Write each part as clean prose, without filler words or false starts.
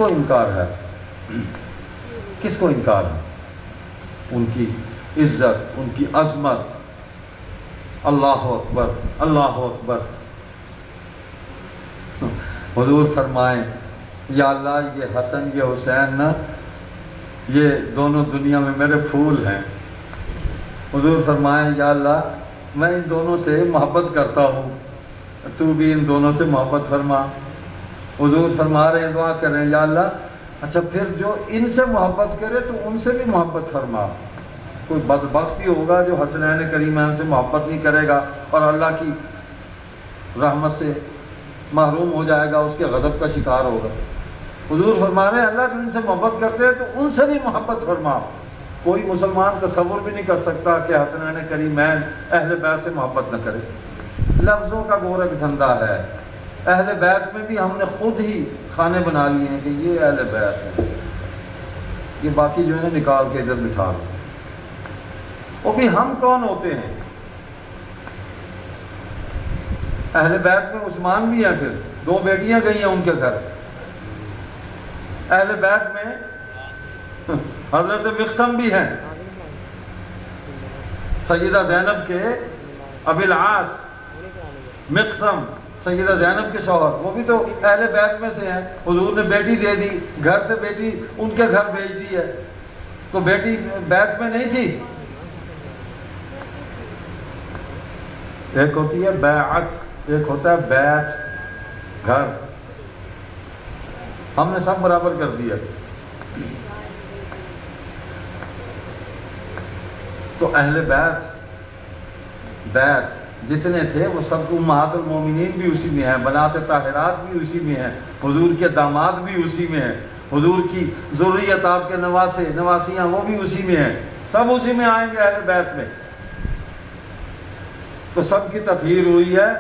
کو انکار ہے؟ کس کو انکار ہے؟ ان کی عزت، ان کی عظمت، اللہ اکبر اللہ اکبر۔ حضور فرمائیں یا اللہ یہ حسن یہ حسین نا، یہ دونوں دنیا میں میرے پھول ہیں۔ حضور فرمائیں یا اللہ میں ان دونوں سے محبت کرتا ہوں، تو بھی ان دونوں سے محبت فرما۔ حضور فرما رہے ہیں دعا کر رہے ہیں یا اللہ اچھا پھر جو ان سے محبت کرے تو ان سے بھی محبت فرما۔ کوئی بدبخت ہی ہوگا جو حسنین کریمین سے محبت نہیں کرے گا اور اللہ کی رحمت سے محروم ہو جائے گا، اس کے غضب کا شکار ہوگا۔ حضور فرما رہے ہیں اللہ جو ان سے محبت کرتے ہیں تو ان سے بھی محبت فرما۔ کوئی مسلمان تصور بھی نہیں کر سکتا کہ حسنین کریمین اہل بیت سے محبت نہ کرے۔ لفظوں کا گورکھ دھندا ہے۔ اہل بیت میں بھی ہم نے خود ہی خانے بنا لیے ہیں کہ یہ اہل بیت ہے، یہ باقی جو ہے نا نکال کے ادھر بٹھا لو۔ وہ بھی ہم کون ہوتے ہیں؟ اہل بیت میں عثمان بھی ہیں، پھر 2 بیٹیاں گئی ہیں ان کے گھر۔ اہل بیت میں حضرت مقسم بھی ہیں، سیدہ زینب کے ابی العاص مقسم سیدہ زینب کے شوہر، وہ بھی تو اہل بیت میں سے ہیں۔ حضور نے بیٹی دے دی، گھر سے بیٹی ان کے گھر بھیج دی ہے، تو بیٹی بیت میں نہیں تھی۔ ایک ہوتی ہے بیعت، ایک ہوتا ہے بیت گھر، ہم نے سب برابر کر دیا۔ تو اہل بیت جتنے تھے وہ سب امہات المومنین بھی اسی میں ہیں، بنات طاہرات بھی اسی میں ہیں، حضور کے داماد بھی اسی میں ہیں، حضور کی ذریت آپ کے نواسے نواسیاں وہ بھی اسی میں ہیں، سب اسی میں آئیں گے اہل بیت میں۔ تو سب کی تطہیر ہوئی ہے،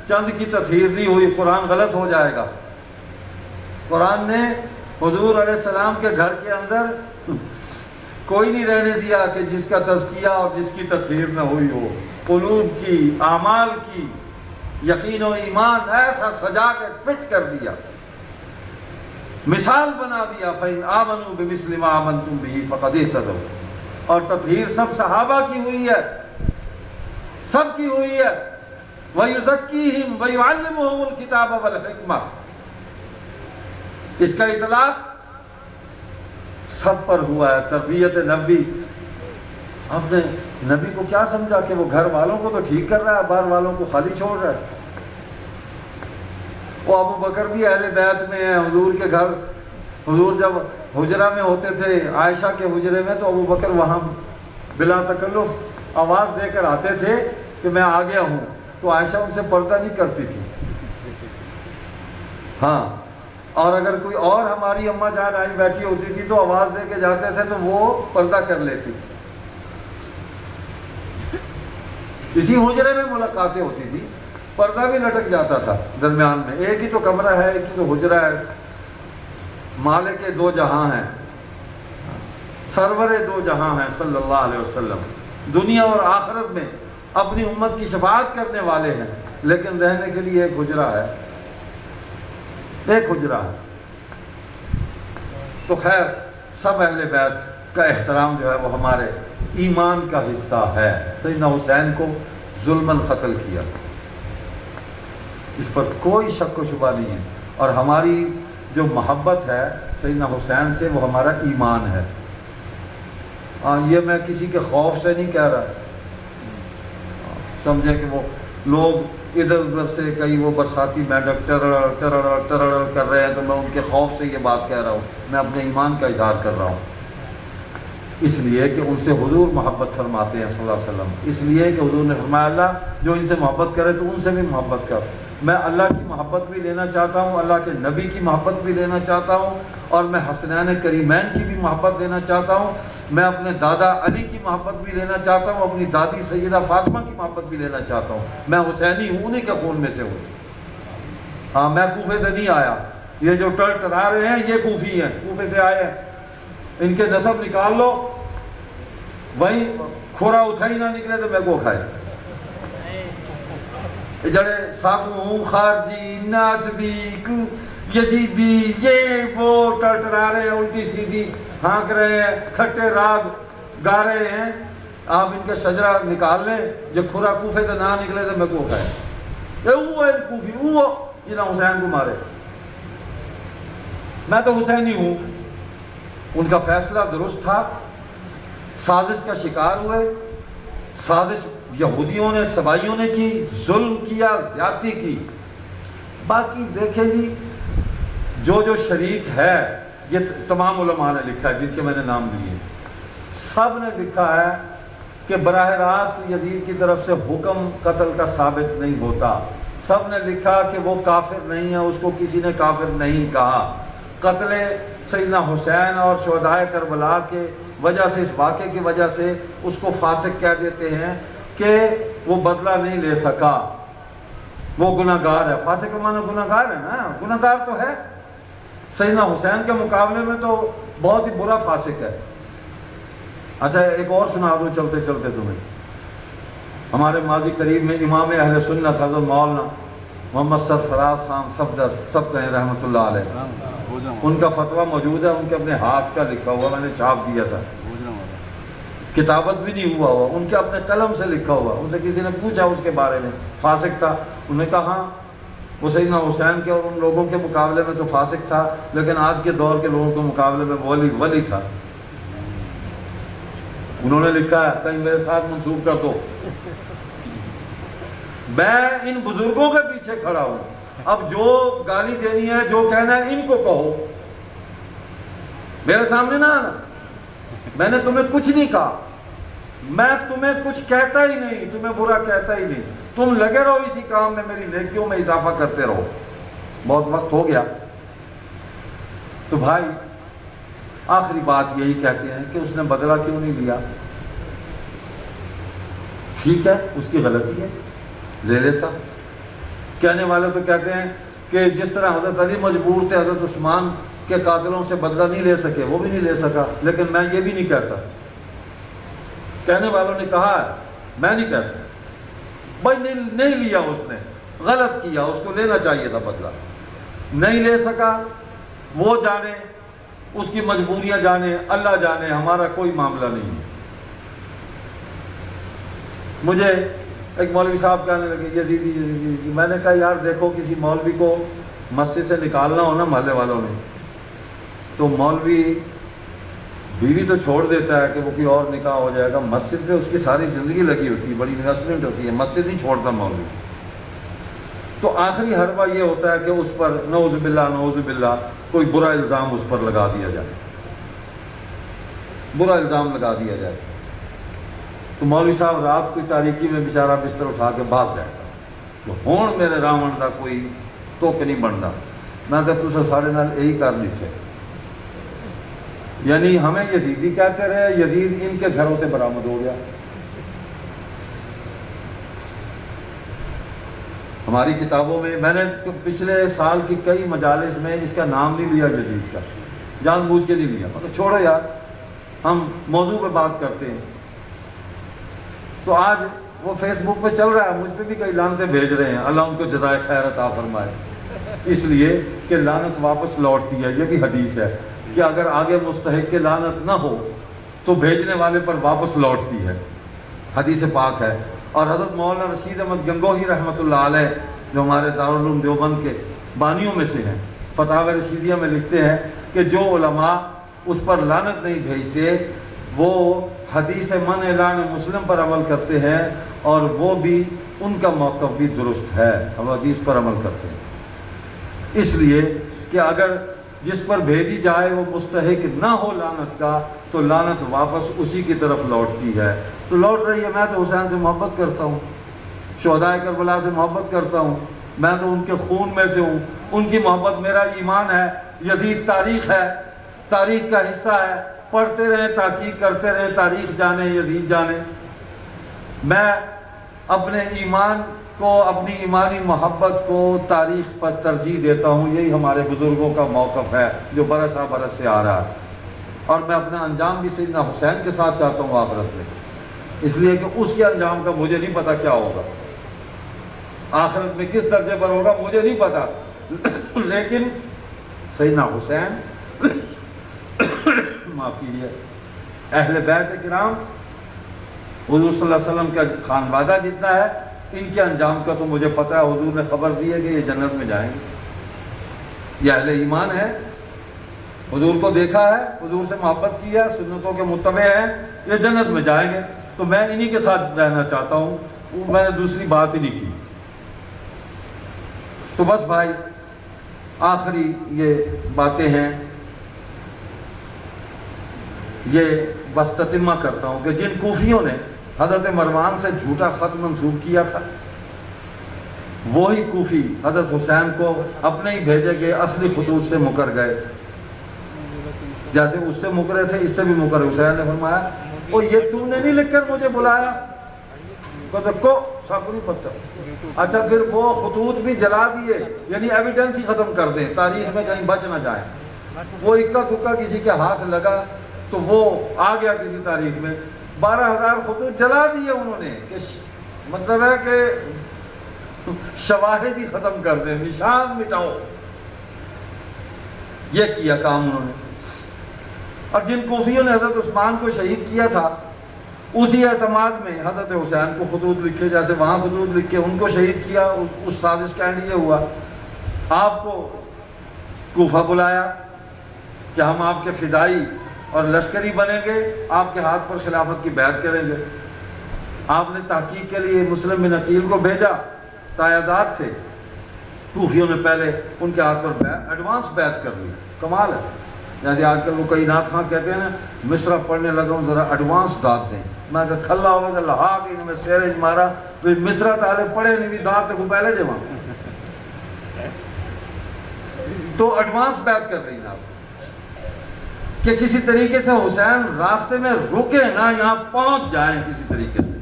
چند کی تطہیر نہیں ہوئی، قرآن غلط ہو جائے گا۔ قرآن نے حضور علیہ السلام کے گھر کے اندر کوئی نہیں رہنے دیا کہ جس کا تزکیہ اور جس کی تطہیر نہ ہوئی ہو۔ قلوب کی، اعمال کی، یقین و ایمان ایسا سجا کے فٹ کر دیا، مثال بنا دیا۔ فَإِنْ آمَنُوا بِمِثْلِ مَا آمَنْتُمْ بِهِ فَقَدِ اهْتَدَوْا۔ اور تطہیر سب صحابہ کی ہوئی ہے، سب کی ہوئی ہے۔ وَيُزَكِّيهِمْ وَيُعَلِّمُهُمُ الْكِتَابَ وَالْحِكْمَةَ، اس کا اطلاق سب پر ہوا ہے۔ تربیت نبی، آپ نے نبی کو کیا سمجھا کہ وہ گھر والوں کو تو ٹھیک کر رہا ہے، باہر والوں کو خالی چھوڑ رہا ہے۔ وہ ابو بکر بھی اہل بیت میں ہیں، حضور کے گھر، حضور جب حجرہ میں ہوتے تھے عائشہ کے حجرے میں، تو ابو بکر وہاں بلا تکلف آواز دے کر آتے تھے کہ میں آ گیا ہوں، تو عائشہ ان سے پردہ نہیں کرتی تھی۔ ہاں، اور اگر کوئی اور ہماری اماں جان آئی بیٹھی ہوتی تھی تو آواز دے کے جاتے تھے تو وہ پردہ کر لیتی۔ اسی حجرے میں ملاقاتیں ہوتی تھی، پردہ بھی لٹک جاتا تھا درمیان میں، ایک ہی تو کمرہ ہے، ایک ہی تو حجرہ ہے، مالک 2 جہاں ہیں، سرور 2 جہاں ہیں صلی اللہ علیہ وسلم، دنیا اور آخرت میں اپنی امت کی شفاعت کرنے والے ہیں، لیکن رہنے کے لیے ایک حجرہ ہے، ایک حجرہ ہے۔ تو خیر سب اہل بیت کا احترام جو ہے وہ ہمارے ایمان کا حصہ ہے۔ سیدنا حسین کو ظلماً قتل کیا، اس پر کوئی شک و شبہ نہیں ہے، اور ہماری جو محبت ہے سیدنا حسین سے وہ ہمارا ایمان ہے۔ ہاں، یہ میں کسی کے خوف سے نہیں کہہ رہا، سمجھے کہ وہ لوگ ادھر ادھر سے کئی وہ برساتی میڈک ٹرڑ ٹرڑ ٹرڑ کر رہے ہیں تو میں ان کے خوف سے یہ بات کہہ رہا ہوں، میں اپنے ایمان کا اظہار کر رہا ہوں، اس لیے کہ ان سے حضور محبت فرماتے ہیں صلی اللہ علیہ وسلم، اس لیے کہ حضور نے فرمایا اللہ جو ان سے محبت کرے تو ان سے بھی محبت کر۔ میں اللہ کی محبت بھی لینا چاہتا ہوں، اللہ کے نبی کی محبت بھی لینا چاہتا ہوں، اور میں حسنین کریمین کی بھی محبت لینا چاہتا ہوں، میں اپنے دادا علی کی محبت بھی لینا چاہتا ہوں، اپنی دادی سیدہ فاطمہ کی محبت بھی لینا چاہتا ہوں۔ میں حسینی ہوں، انہیں کے خون میں سے ہوں۔ ہاں، میں کوفے سے نہیں آیا، یہ جو ٹرا رہے ہیں یہ کوفی ہیں، کوفے سے آئے ہیں، ان کے نسب نکال لو، وہیں کھورا اٹھا ہی نہ نکلے تو میں کو کھائے۔ جڑے سابو خارجی ناسبی یزیدی یہ وہ ٹڑ ٹرا رہے ہیں, الٹی سیدھی ہانک رہے ہیں, کھٹے راگ گا رہے ہیں, آپ ان کے شجرہ نکال لیں, جو کھرا کوفے تو نہ نکلے تو میں کو کھائے کوفی یہ نہ حسین کو مارے. میں تو حسینی ہوں. ان کا فیصلہ درست تھا, سازش کا شکار ہوئے, سازش یہودیوں نے سبائیوں نے کی, ظلم کیا, زیادتی کی. باقی دیکھیں جی جو جو شریک ہے, یہ تمام علماء نے لکھا ہے جن کے میں نے نام دیے, سب نے لکھا ہے کہ براہ راست یزید کی طرف سے حکم قتل کا ثابت نہیں ہوتا. سب نے لکھا کہ وہ کافر نہیں ہے, اس کو کسی نے کافر نہیں کہا. قتل سیدنا حسین اور شہدائے کربلا کے وجہ سے, اس واقعے کی وجہ سے اس کو فاسق کہہ دیتے ہیں کہ وہ بدلہ نہیں لے سکا, وہ گناہگار ہے. فاسق کا معنی گناہگار ہے نا, گناہگار تو ہے. سیدنا حسین کے مقابلے میں تو بہت ہی برا فاسق ہے. اچھا ایک اور سنا دوں چلتے چلتے تمہیں. ہمارے ماضی قریب میں امام اہل سنت حضرت مولانا محمد سرفراز خان صفدر سب کہیں رحمۃ اللہ علیہ, ان کا فتویٰ موجود ہے, ان کے اپنے ہاتھ کا لکھا ہوا, میں نے چھاپ دیا تھا, کتابت بھی نہیں ہوا ہوا, ان کے اپنے قلم سے لکھا ہوا. ان سے کسی نے پوچھا اس کے بارے میں, فاسق تھا؟ انہوں نے کہا ہاں وہ سیدنا حسین کے اور ان لوگوں کے مقابلے میں تو فاسق تھا, لیکن آج کے دور کے لوگوں کے مقابلے میں ولی تھا. انہوں نے لکھا ہے, کہیں میرے ساتھ منسوب کر دو. میں ان بزرگوں کے پیچھے کھڑا ہوں. اب جو گالی دینی ہے, جو کہنا ہے, ان کو کہو, میرے سامنے نہ آنا. میں نے تمہیں کچھ نہیں کہا, میں تمہیں کچھ کہتا ہی نہیں, تمہیں برا کہتا ہی نہیں. تم لگے رہو اسی کام میں, میری نیکیوں میں اضافہ کرتے رہو. بہت وقت ہو گیا تو بھائی آخری بات یہی کہتے ہیں کہ اس نے بدلہ کیوں نہیں لیا. ٹھیک ہے, اس کی غلطی ہے, لے لیتا. کہنے والے تو کہتے ہیں کہ جس طرح حضرت علی مجبور تھے حضرت عثمان کے قاتلوں سے بدلہ نہیں لے سکے, وہ بھی نہیں لے سکا. لیکن میں یہ بھی نہیں کہتا, کہنے والوں نے کہا ہے, میں نہیں کہتا. بھائی نہیں لیا, اس نے غلط کیا, اس کو لینا چاہیے تھا بدلہ, نہیں لے سکا. وہ جانے, اس کی مجبوریاں جانے, اللہ جانے, ہمارا کوئی معاملہ نہیں. مجھے ایک مولوی صاحب کہنے لگے یزیدی یزیدی. میں نے کہا یار دیکھو, کسی مولوی کو مسجد سے نکالنا ہو نا محلے والوں نے, تو مولوی بیوی تو چھوڑ دیتا ہے کہ وہ کوئی اور نکاح ہو جائے گا, مسجد پہ اس کی ساری زندگی لگی ہوتی ہے, بڑی انویسٹمنٹ ہوتی ہے, مسجد نہیں چھوڑتا مولوی. تو آخری حربہ یہ ہوتا ہے کہ اس پر نعوذ باللہ کوئی برا الزام اس پر لگا دیا جائے, برا الزام لگا دیا جائے. تو مولوی صاحب رات کوئی تاریکی میں بیچارہ بستر اٹھا کے بھاگ جائے گا. تو ہون میرے راون کا کوئی توک نہیں بنتا. میں کہ تو ساڑھے نال یہی کر دیتے, یعنی ہمیں یزیدی کہتے رہے, یزید ان کے گھروں سے برآمد ہو گیا. ہماری کتابوں میں نے پچھلے سال کی کئی مجالس میں اس کا نام نہیں لیا یزید کا, جان بوجھ کے نہیں لیا. مگر چھوڑو یار, ہم موضوع پہ بات کرتے ہیں. تو آج وہ فیس بک پہ چل رہا ہے, مجھ پہ بھی کئی لعنتیں بھیج رہے ہیں, اللہ ان کو جزائے خیر عطا فرمائے. اس لیے کہ لعنت واپس لوٹتی ہے, یہ بھی حدیث ہے کہ اگر آگے مستحق کے لعنت نہ ہو تو بھیجنے والے پر واپس لوٹتی ہے, حدیث پاک ہے. اور حضرت مولانا رشید احمد گنگوہی رحمۃ اللہ علیہ, جو ہمارے دارالعلوم دیوبند کے بانیوں میں سے ہیں, فتاوی رشیدیہ میں لکھتے ہیں کہ جو علماء اس پر لعنت نہیں بھیجتے وہ حدیث من اعلان مسلم پر عمل کرتے ہیں, اور وہ بھی ان کا موقف بھی درست ہے, ہم حدیث پر عمل کرتے ہیں. اس لیے کہ اگر جس پر بھیجی جائے وہ مستحق نہ ہو لعنت کا, تو لعنت واپس اسی کی طرف لوٹتی ہے. تو لوٹ رہی ہے. میں تو حسین سے محبت کرتا ہوں, شہدائے کربلا سے محبت کرتا ہوں, میں تو ان کے خون میں سے ہوں, ان کی محبت میرا ایمان ہے. یزید تاریخ ہے, تاریخ کا حصہ ہے, پڑھتے رہیں, تحقیق کرتے رہیں, تاریخ جانے, یزید جانے. میں اپنے ایمان کو, اپنی ایمانی محبت کو تاریخ پر ترجیح دیتا ہوں. یہی ہمارے بزرگوں کا موقف ہے جو برس برس سے آ رہا ہے. اور میں اپنا انجام بھی سیدنا حسین کے ساتھ چاہتا ہوں آخرت میں, اس لیے کہ اس کے انجام کا مجھے نہیں پتا کیا ہوگا, آخرت میں کس درجے پر ہوگا مجھے نہیں پتا. لیکن سیدنا حسین معاف کیجیے، اہل بیت کرام حضور صلی اللہ علیہ وسلم کا خانوادہ جتنا ہے، ان کے انجام کا تو مجھے پتہ ہے، حضور نے خبر دی ہے کہ یہ جنت میں جائیں گے، یہ اہل ایمان ہے، حضور کو دیکھا ہے، حضور سے محبت کی ہے، سنتوں کے متبع ہیں، یہ جنت میں جائیں گے، تو میں انہی کے ساتھ رہنا چاہتا ہوں، میں نے دوسری بات ہی نہیں کی۔ تو بس بھائی آخری یہ باتیں ہیں، یہ بس تتمہ کرتا ہوں کہ جن کوفیوں نے حضرت مروان سے جھوٹا خط منسوب کیا تھا، وہی کوفی حضرت حسین کو اپنے ہی بھیجے گئے اصلی خطوط سے مکر گئے، جیسے اس سے مکرے تھے اس سے بھی مکر۔ حسین نے فرمایا وہ یہ تم نے نہیں لکھ کر مجھے بلایا؟ سب نہیں پتہ۔ اچھا پھر وہ خطوط بھی جلا دیے، یعنی ایویڈنس ہی ختم کر دیں، تاریخ میں کہیں بچ نہ جائیں۔ وہ اکا دکا کسی کے ہاتھ لگا تو وہ آ گیا کسی تاریخ میں، 12,000 خطوط جلا دیے انہوں نے، کہ مطلب ہے کہ شواہد ہی ختم کر دیں، نشان مٹاؤ، یہ کیا کام انہوں نے۔ اور جن کوفیوں نے حضرت عثمان کو شہید کیا تھا، اسی اعتماد میں حضرت حسین کو خطوط لکھے، جیسے وہاں خطوط لکھ کے ان کو شہید کیا، اس سازش کا اینڈ یہ ہوا، آپ کو کوفہ بلایا کہ ہم آپ کے فدائی اور لشکری بنیں گے، آپ کے ہاتھ پر خلافت کی بیعت کریں گے۔ آپ نے تحقیق کے لیے مسلم بن عقیل کو بھیجا، تایزاد تھے، کوفیوں نے پہلے ان کے ہاتھ پر ایڈوانس بیعت کر لی۔ کمال ہے، جیسے آج کل وہ کئی نعت خواں کہتے ہیں نا، مصرع پڑھنے لگا ہوں ذرا ایڈوانس داد دیں، میں کہا کھلا ہوگا کہ لہا کہ انہیں میں سیرج مارا، مصرع تالے پڑھے نہیں بھی داد تے کو پہلے جمع، تو ایڈوانس بیعت کر رہی نعت کہ کسی طریقے سے حسین راستے میں رکے نہ، یہاں پہنچ جائیں کسی طریقے سے،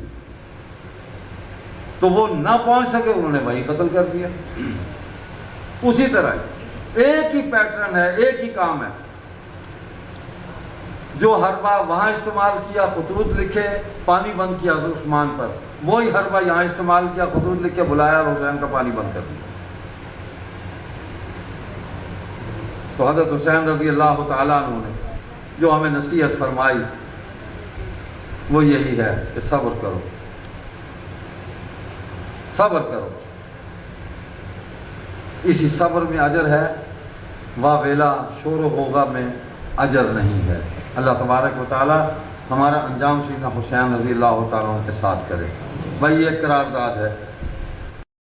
تو وہ نہ پہنچ سکے، انہوں نے وہی قتل کر دیا۔ اسی طرح ایک ہی پیٹرن ہے، ایک ہی کام ہے، جو حربہ وہاں استعمال کیا، خطوط لکھے، پانی بند کیا عثمان پر، وہی حربہ یہاں استعمال کیا، خطوط لکھ کے بلایا اور حسین کا پانی بند کر دیا۔ تو حضرت حسین رضی اللہ تعالیٰ عنہ نے جو ہمیں نصیحت فرمائی وہ یہی ہے کہ صبر کرو، صبر کرو، اسی صبر میں اجر ہے، واویلا شور و غوغا میں اجر نہیں ہے۔ اللہ تبارک و تعالی ہمارا انجام سیدنا حسین رضی اللہ تعالیٰ عنہ کے ساتھ کرے۔ بھائی یہ قرارداد ہے،